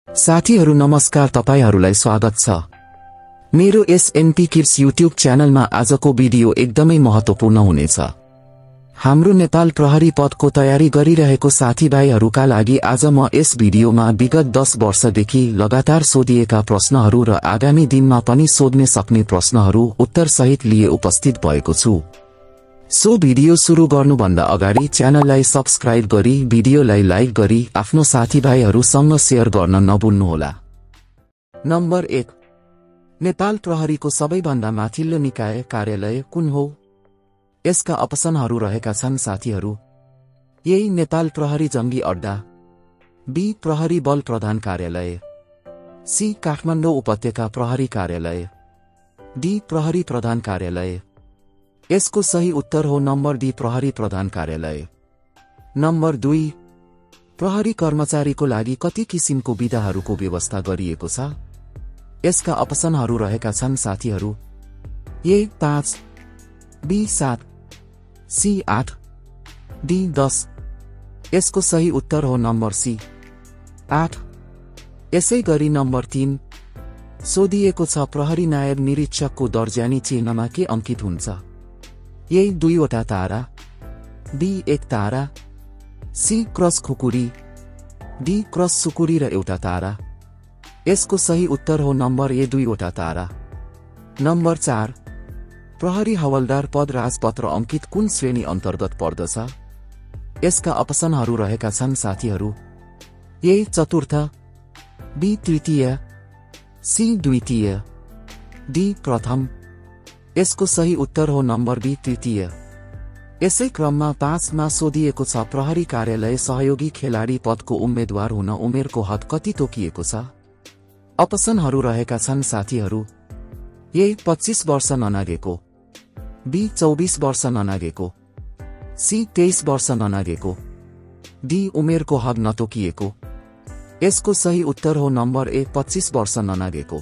साथीहरू नमस्कार, तपाईहरूलाई स्वागत छ मेरो एसएनपी किड्स युट्युब च्यानलमा। आजको भिडियो एकदमै महत्त्वपूर्ण हुनेछ। हाम्रो नेपाल प्रहरी पदको तयारी गरिरहेको साथीभाइहरूका लागि आज म यस भिडियोमा विगत 10 वर्षदेखि लगातार सोधिएका प्रश्नहरू र आगामी दिनमा पनि सोध्न सक्ने प्रश्नहरू उत्तरसहित लिए उपस्थित भएको छु। सो भिडियो सुरु गर्नुभन्दा अगाडि च्यानललाई सब्स्क्राइब गरी भिडियोलाई लाइक गरी आफ्नो साथीभाइहरूसँग शेयर गर्न नभुल्नुहोला। नम्बर 1, नेपाल प्रहरीको सबैभन्दा माथिल्लो निकाय कार्यालय कुन हो? यसका अप्सनहरू रहेका छन् साथीहरू। ए, नेपाल प्रहरी जङ्गी अड्डा। बी, प्रहरी बल प्रधान कार्यालय। सी, काठमाडौँ उपत्यका प्रहरी कार्यालय। डी, प्रहरी प्रधान कार्यालय। यसको सही उत्तर हो नम्बर डी, प्रहरी प्रधान कार्यालय। नम्बर 2, प्रहरी कर्मचारीको लागि कति किसिमको बिदाहरूको व्यवस्था गरिएको छ? यसका अप्सनहरू रहेका छन् साथीहरू। ए, 5, बी, 7, सी, 8, डी, 10। यसको सही उत्तर हो नम्बर सी, 8। यसै गरी नम्बर 3, सोधिएको छ प्रहरी नायब निरीक्षकको दर्जानी चिह्नमा के अंकित हुन्छ? ए, 2 वटा तारा। बी, 1 तारा। सी, क्रस खुकुरी। डी, क्रस सुकुरी र एउटा तारा। यसको सही उत्तर हो नम्बर ए, 2 वटा तारा। नम्बर 4, प्रहरी हवलदार पद राजपत्र अंकित कुन श्रेणी अन्तर्गत पर्दछ? यसका अप्सनहरू रहेका छन् साथीहरू। ए, चतुर्थ। बी, तृतीय। सी, द्वितीय। डी, प्रथम। यसको सही उत्तर हो नम्बर बी, तृतीय। यसै क्रममा 5 मा सोधिएको छ प्रहरी कार्यालय सहयोगी खेलाडी पदको उम्मेद्वार हुन उमेरको हद कति तोकिएको छ? अप्सनहरू रहेका छन् साथीहरू। ए, 25 वर्ष ननागेको। बी, 24 वर्ष ननागेको। सी, 23 वर्ष ननागेको। डी, उमेरको हद नतोकिएको। यसको सही उत्तर हो नम्बर ए, 25 वर्ष ननागेको।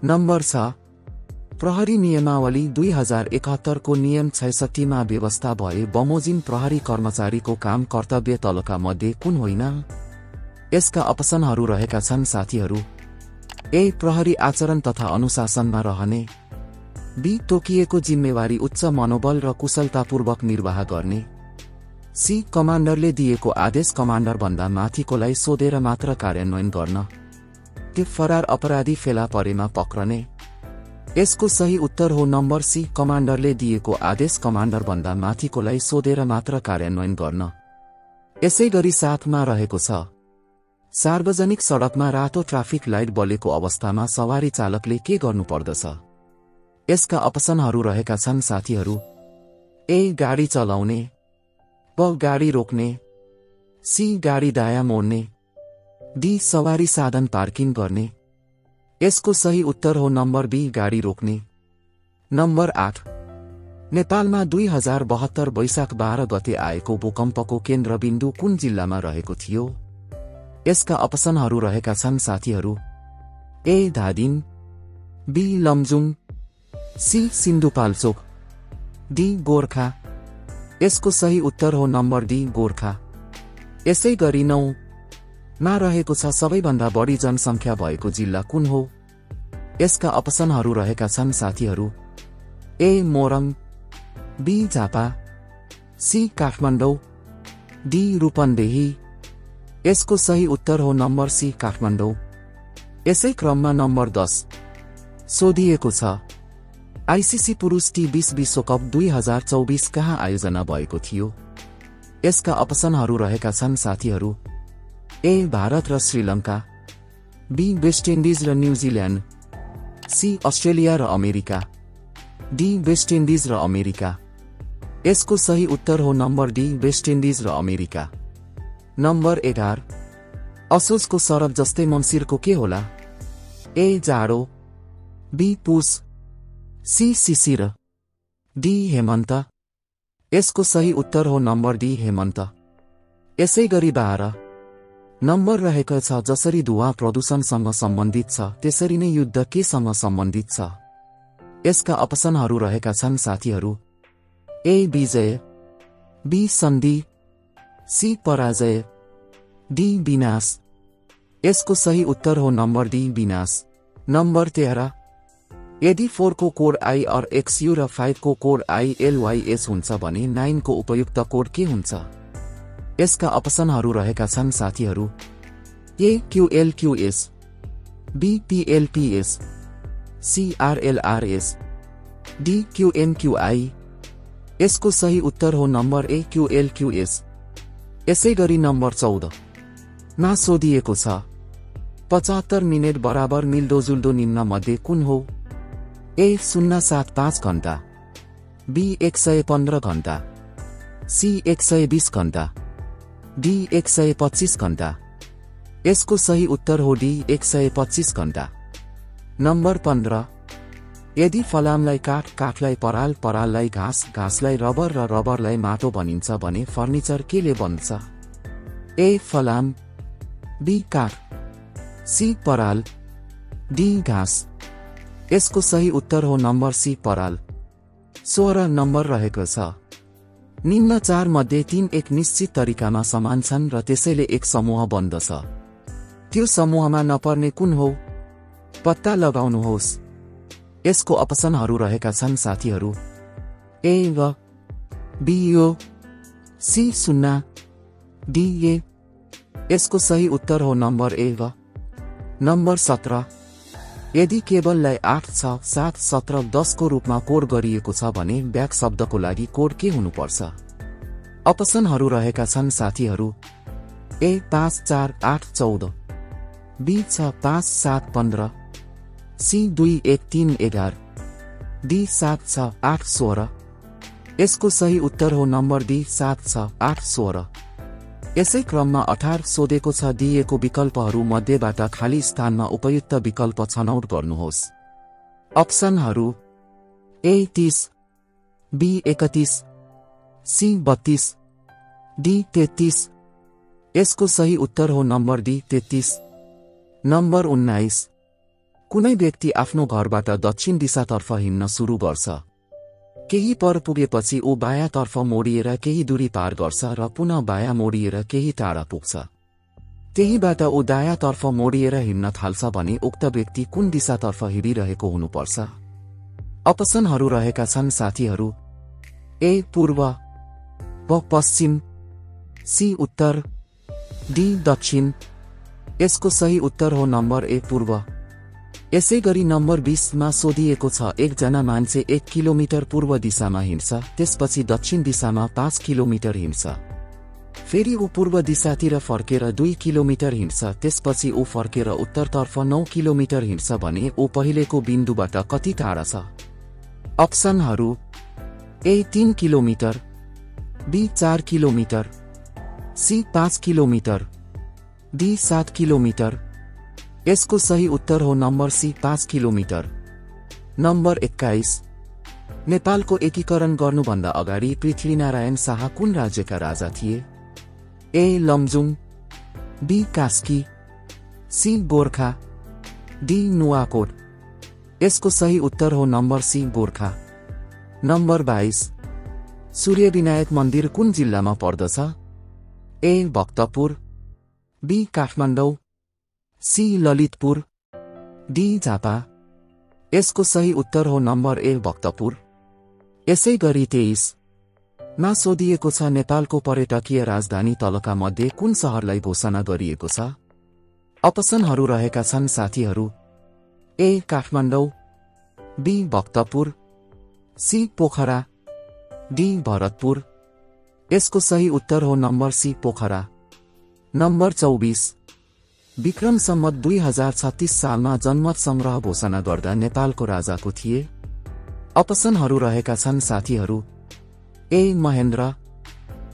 नम्बर 6, प्रहरी नियमावली 2071 को नियम 66 मा व्यवस्था भए बमोजिम प्रहरी कर्मचारीको काम कर्तव्य तलका मध्ये कुन होइन? यसका अप्सनहरू रहेका छन् साथीहरू। ए, प्रहरी आचरण तथा अनुशासनमा रहने। बी, तोकिएको जिम्मेवारी उच्च मनोबल र कुशलतापूर्वक निर्वाह गर्ने। सी, कमान्डरले दिएको आदेश कमान्डर भन्दा माथिकोलाई सोधेर मात्र कार्यान्वयन गर्न। डी, फरार अपराधी फेला परेमा पक्रने। यसको सही उत्तर हो नम्बर सी, कमान्डरले दिएको आदेश कमान्डर भन्दा माथिकोलाई सोधेर मात्र कार्यान्वयन गर्न। यसै गरी 7 मा रहेको छ सार्वजनिक सडकमा रातो ट्राफिक लाइट बलेको अवस्थामा सवारी चालकले के गर्नुपर्दछ? यसका अप्सनहरू रहेका छन् साथीहरू। ए, गाडी चलाउने। ब, गाडी रोक्ने। सी, गाडी दायाँ मोड्ने। डी, सवारी साधन पार्किङ गर्ने। यसको सही उत्तर हो नम्बर बी, गाडी रोक्ने। नम्बर 8, नेपालमा 2072 वैशाख 12 गते आएको भूकम्पको केन्द्रबिन्दु कुन जिल्लामा रहेको थियो? यसका अप्सनहरू रहेका छन् साथीहरू। A, Dhading. B, Lamjung. C, Sindhupalchok. D, Gorkha. यसको सही उत्तर हो नम्बर डी, गोर्खा। यसै गरी 9 मा रहेको छ सबैभन्दा बढी जनसङ्ख्या भएको जिल्ला कुन हो? यसका अप्सनहरू रहेका छन् साथीहरू। A, Morang. B, Jhapa. C, Kathmandu. D, Rupandehi. यसको सही उत्तर हो नम्बर सी, काठमाडौँ। यसै क्रममा नम्बर 10 सोधिएको छ आईसीसी पुरुष टी20 विश्वकप 2024 कहाँ आयोजना भएको थियो? यसका अप्सनहरू रहेका छन् साथीहरू। ए, भारत र श्रीलङ्का। बी, वेस्ट इन्डिज र न्युजिल्यान्ड। सी, अस्ट्रेलिया र अमेरिका। डी, वेस्ट इन्डिज र अमेरिका। यसको सही उत्तर हो नम्बर डी, वेस्ट इन्डिज र अमेरिका। नम्बर 11, असोजको शरद जस्तै मङ्सिरको के होला? ए, जाडो। बी, पुस। सी, शिशिर। डी, हेमन्त। यसको सही उत्तर हो नम्बर डी, हेमन्त। यसै गरी 12 नम्बर रहेको छ जसरी धुवा प्रदूषणसँग सम्बन्धित छ त्यसरी नै युद्ध केसँग सम्बन्धित छ? यसका अप्सनहरू रहेका छन् साथीहरू। ए, विजय। बी, सन्धि। सी, पराजय। डी, विनाश। यसको सही उत्तर हो नम्बर डी विनाश। नम्बर 13 यदि 4 को कोड IRXU र 5 को कोड ILYS हुन्छ भने 9 को उपयुक्त कोड के हुन्छ? यसका अप्सनहरू रहेका छन् साथीहरू। A QLQS, B PLPS, C RLRS, D QNQI। यसको सही उत्तर हो नम्बर A QLQS। यसै गरी नम्बर 14 मा सोधिएको छ 75 मिनेट बराबर मिल्दोजुल्दो निम्न मध्ये कुन हो? A 075 घण्टा, B 115 घण्टा, C 120 घण्टा, D 125 घण्टा। यसको सही उत्तर हो D 125 घण्टा। नम्बर 15 यदि फलामलाई काठ, काठलाई पराल, पराललाई घाँस, घाँसलाई रबर र रबरलाई माटो भनिन्छ भने फर्निचर केले बन्छ? A फलाम, B काठ, C पराल, D घाँस। यसको सही उत्तर हो नम्बर C पराल। 16 नम्बर रहेको छ निम्न 4 मध्ये 3 एक निश्चित तरिकामा समान छन् र त्यसैले एक समूह बन्दछ। त्यो समूहमा नपर्ने कुन हो? पत्ता लगाउनुहोस्। यसको अप्सनहरू रहेका छन् साथीहरू। A व B यो, C 0, D ए। यसको सही उत्तर हो नम्बर A व। नम्बर 17 यदि केबललाई 8, 6, 7, 17, 10 को रूपमा कोड गरिएको छ भने ब्याक शब्दको लागि कोड के हुनुपर्छ? अप्सनहरू रहेका छन् साथीहरू। A 5, 4, 8, 14, B 6, 5, 7, 15, C 2, 1, 3, 11, D 7, 6, 8, 16। यसको सही उत्तर हो नम्बर D 7, 6, 8, 16। यसै क्रममा 18 सोधेको छ दिएको विकल्पहरू मध्येबाट खाली स्थानमा उपयुक्त विकल्प छनौट गर्नुहोस्। अप्सनहरू A 30, B 31, C 32, D 33। यसको सही उत्तर हो नम्बर D 33। नम्बर 19 कुनै व्यक्ति आफ्नो घरबाट दक्षिण दिशातर्फ हिँड्न सुरु गर्छ। केही पर पुगेपछि ऊ बायाँतर्फ मोडिएर केही दूरी पार गर्छ र पुनः बायाँ मोडिएर केही टाढा पुग्छ। त्यहीबाट ऊ दायाँतर्फ मोडिएर हिँड्न थाल्छ भने उक्त व्यक्ति कुन दिशातर्फ हिँडिरहेको हुनुपर्छ? अप्सनहरू रहेका छन् साथीहरू। A पूर्व, B पश्चिम, C उत्तर, D दक्षिण। यसको सही उत्तर हो नम्बर A पूर्व। यसै गरी नम्बर 20 मा सोधिएको छ एकजना मान्छे 1 किलोमिटर पूर्व दिशामा हिँड्छ, त्यसपछि दक्षिण दिशामा 5 किलोमिटर हिँड्छ। फेरि ऊ पूर्व दिशातिर फर्केर 2 किलोमिटर हिँड्छ, त्यसपछि ऊ फर्केर उत्तरतर्फ 9 किलोमिटर हिँड्छ भने ऊ पहिलेको बिन्दुबाट कति टाढा छ? अप्सनहरू A 3 kilometre, B 4 kilometre, C 5 kilometre, D 7 kilometre. यसको सही उत्तर हो नम्बर C 5 किलोमिटर। नम्बर 21 नेपालको एकीकरण गर्नुभन्दा अगाडि पृथ्वीनारायण शाह कुन राज्यका राजा थिए? A Lamjung, B Kaski, C Gorkha, D Nuwakot. यसको सही उत्तर हो number C Gorkha. Number 22 Suryabinayak मन्दिर कुन जिल्लामा पर्दछ? A Bhaktapur, B Kathmandu, C Lalitpur, D Jhapa. यसको सही उत्तर हो नम्बर A भक्तपुर। यसै गरी 23 मा सोधिएको छ नेपालको पर्यटकीय राजधानी तलका मध्ये कुन शहरलाई घोषणा गरिएको छ? अप्सनहरू रहेका छन् साथीहरू। A Kathmandu, B Bhaktapur, C Pokhara, D Bharatpur. यसको सही उत्तर हो number C Pokhara. Number 24 Vikram Samvat 2036 सालमा जनमत संग्रह घोषणा गर्दा नेपालको राजाको थिए? अप्सनहरू रहेका छन् साथीहरू। A Mahendra,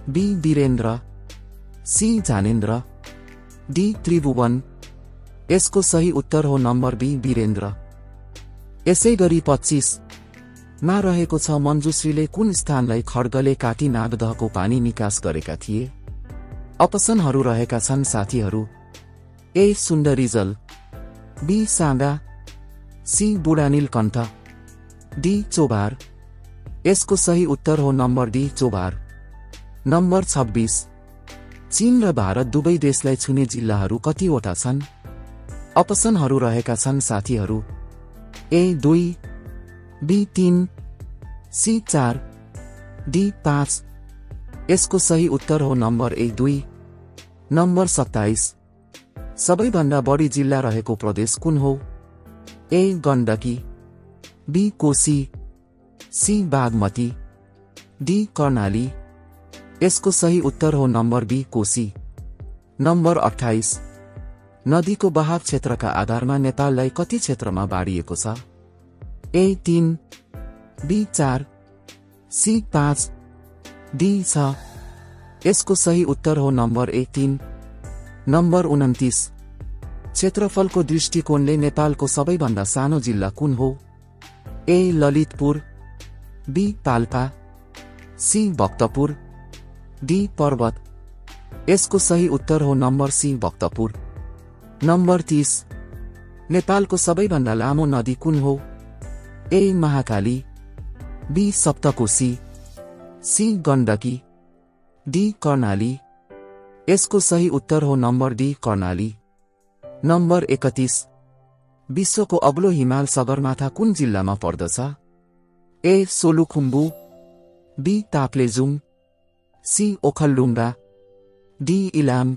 B Birendra, C जानेन्द्र, D Tribhuvan. यसको सही उत्तर हो नम्बर B वीरेन्द्र। यसै गरी 25 मा रहेको छ मञ्जुश्रीले कुन स्थानलाई खड्गले काटी नागदहको पानी निकास गरेका थिए? अप्सनहरू रहेका छन् साथीहरू। A सुन्दरीजल, B साँगा, C बुढानीलकण्ठ, D चोभार। यसको सही उत्तर हो नम्बर D चोभार। नम्बर 26 चीन र भारत दुवै देशलाई छुने जिल्लाहरू कतिवटा छन्? अप्सनहरू रहेका छन् साथीहरू। ए 2, बी 3, सी 4, डी 5। यसको सही उत्तर हो नम्बर ए 2। नम्बर 27। सबैभन्दा बढी जिल्ला रहेको प्रदेश कुन हो? A Gandaki, B Koshi, C Bagmati, D Karnali. यसको सही उत्तर हो नम्बर बी कोशी। नम्बर 28। नदीको बहाव क्षेत्रका आधारमा नेपाललाई कति क्षेत्रमा बाँडिएको छ? ए 3, बी 4, सी 5, डी 6। यसको सही उत्तर हो नम्बर ए 3। नम्बर 29। क्षेत्रफलको दृष्टिकोणले नेपालको सबैभन्दा सानो जिल्ला कुन हो? A Lalitpur, B Palpa, C Bhaktapur, D Parbat. यसको सही उत्तर हो नम्बर सी भक्तपुर। नम्बर 30। नेपालको सबैभन्दा लामो नदी कुन हो? A Mahakali, B Saptakoshi, C Gandaki, D Karnali. यसको सही उत्तर हो नम्बर डी कर्णाली। नम्बर 31। विश्वको अग्लो हिमाल सगरमाथा कुन जिल्लामा पर्दछ? A Solukhumbu, B Taplejung, C Okhaldhunga, D Ilam.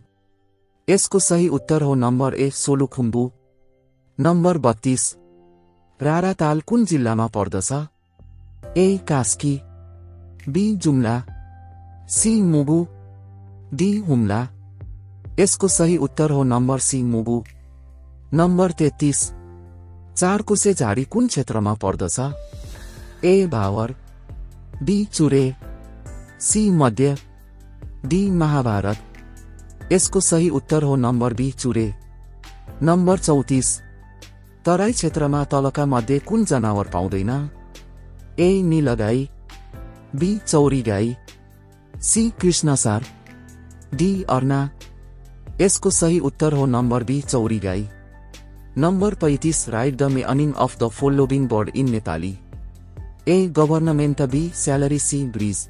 यसको सही उत्तर हो number A Solukhumbu. Number 32। Raratal कुन जिल्लामा पर्दछ? A Kaski, B Jumla, C Mugu, D Humla. यसको सही उत्तर हो नम्बर सी मुगु। नम्बर 33। चारकुसे झाडी कुन क्षेत्रमा पर्दछ? A Bhabar, B Chure, C मध्य, डी महाभारत। यसको सही उत्तर हो number B Chure. Number 34। Terai क्षेत्रमा तलका मध्ये कुन जनावर पाउँदैन? ए नीलगाई, बी चौरी गाई, सी कृष्णसार, डी अर्ना। यसको सही उत्तर हो नम्बर बी चौरी गाई। Number 35। Write the meaning of the following word in Nepali. A government, B salary, C bridge.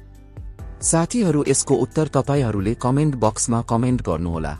साथीहरू यसको उत्तर तपाईहरूले कमेन्ट बक्समा कमेन्ट गर्नुहोला।